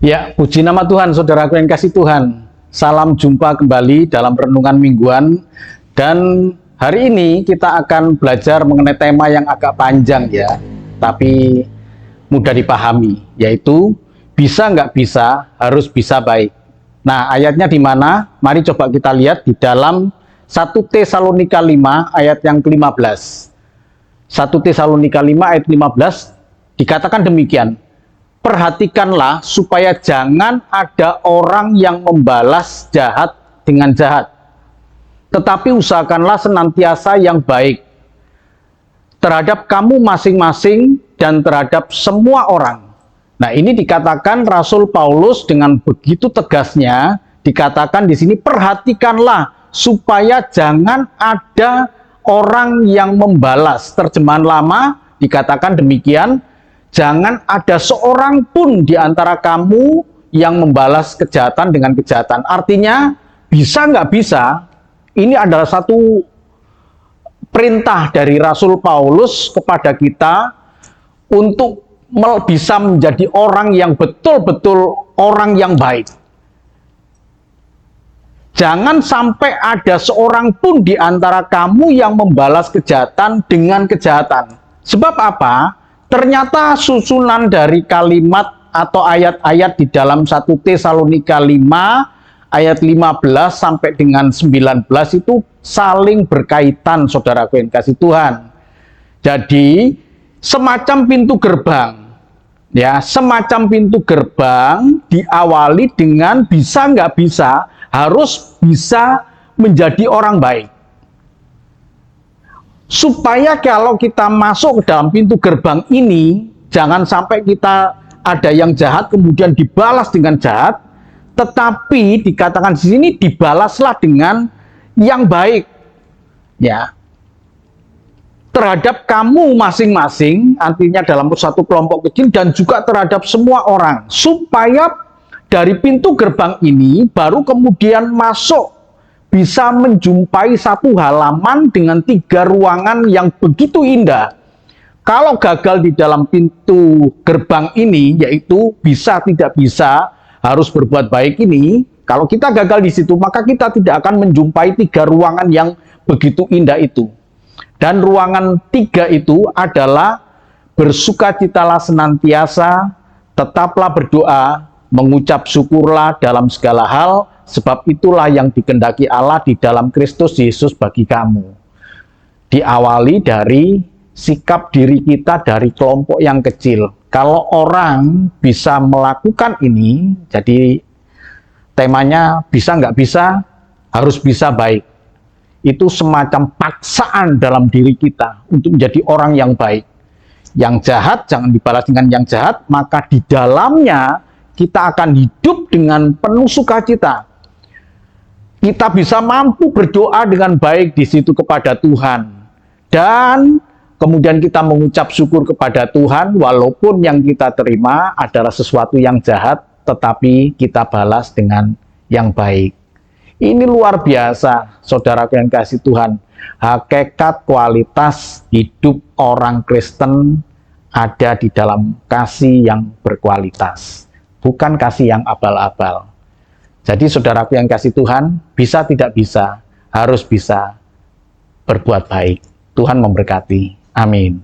Ya, puji nama Tuhan, saudaraku yang kasih Tuhan. Salam jumpa kembali dalam renungan mingguan. Dan hari ini kita akan belajar mengenai tema yang agak panjang ya, tapi mudah dipahami, yaitu bisa nggak bisa, harus bisa baik. Nah, ayatnya di mana? Mari coba kita lihat di dalam 1 Tesalonika 5 ayat yang ke-15. 1 Tesalonika 5 ayat 15 dikatakan demikian. Perhatikanlah supaya jangan ada orang yang membalas jahat dengan jahat. Tetapi usahakanlah senantiasa yang baik terhadap kamu masing-masing dan terhadap semua orang. Nah, ini dikatakan Rasul Paulus dengan begitu tegasnya, dikatakan di sini perhatikanlah supaya jangan ada orang yang membalas. Terjemahan lama dikatakan demikian. Jangan ada seorang pun di antara kamu yang membalas kejahatan dengan kejahatan. Artinya, bisa nggak bisa, ini adalah satu perintah dari Rasul Paulus kepada kita untuk bisa menjadi orang yang betul-betul orang yang baik. Jangan sampai ada seorang pun di antara kamu yang membalas kejahatan dengan kejahatan. Sebab apa? Ternyata susunan dari kalimat atau ayat-ayat di dalam 1 Tesalonika 5 ayat 15 sampai dengan 19 itu saling berkaitan, saudaraku yang kasih Tuhan. Jadi semacam pintu gerbang, ya, semacam pintu gerbang diawali dengan bisa nggak bisa, harus bisa menjadi orang baik. Supaya kalau kita masuk ke dalam pintu gerbang ini, jangan sampai kita ada yang jahat kemudian dibalas dengan jahat, tetapi dikatakan di sini dibalaslah dengan yang baik. Ya. Terhadap kamu masing-masing, artinya dalam satu kelompok kecil dan juga terhadap semua orang. Supaya dari pintu gerbang ini baru kemudian masuk bisa menjumpai satu halaman dengan 3 ruangan yang begitu indah. Kalau gagal di dalam pintu gerbang ini, yaitu bisa tidak bisa, harus berbuat baik ini, kalau kita gagal di situ, maka kita tidak akan menjumpai 3 ruangan yang begitu indah itu. Dan ruangan 3 itu adalah bersukacitalah senantiasa, tetaplah berdoa, mengucap syukurlah dalam segala hal, sebab itulah yang dikehendaki Allah di dalam Kristus Yesus bagi kamu. Diawali dari sikap diri kita dari kelompok yang kecil. Kalau orang bisa melakukan ini, jadi temanya bisa nggak bisa, harus bisa baik. Itu semacam paksaan dalam diri kita untuk menjadi orang yang baik. Yang jahat jangan dibalas dengan yang jahat, maka di dalamnya kita akan hidup dengan penuh sukacita. Kita bisa mampu berdoa dengan baik di situ kepada Tuhan. Dan kemudian kita mengucap syukur kepada Tuhan walaupun yang kita terima adalah sesuatu yang jahat, tetapi kita balas dengan yang baik. Ini luar biasa, saudaraku yang kasih Tuhan. Hakikat kualitas hidup orang Kristen ada di dalam kasih yang berkualitas. Bukan kasih yang abal-abal. Jadi saudaraku yang kasih Tuhan, bisa tidak bisa, harus bisa berbuat baik. Tuhan memberkati. Amin.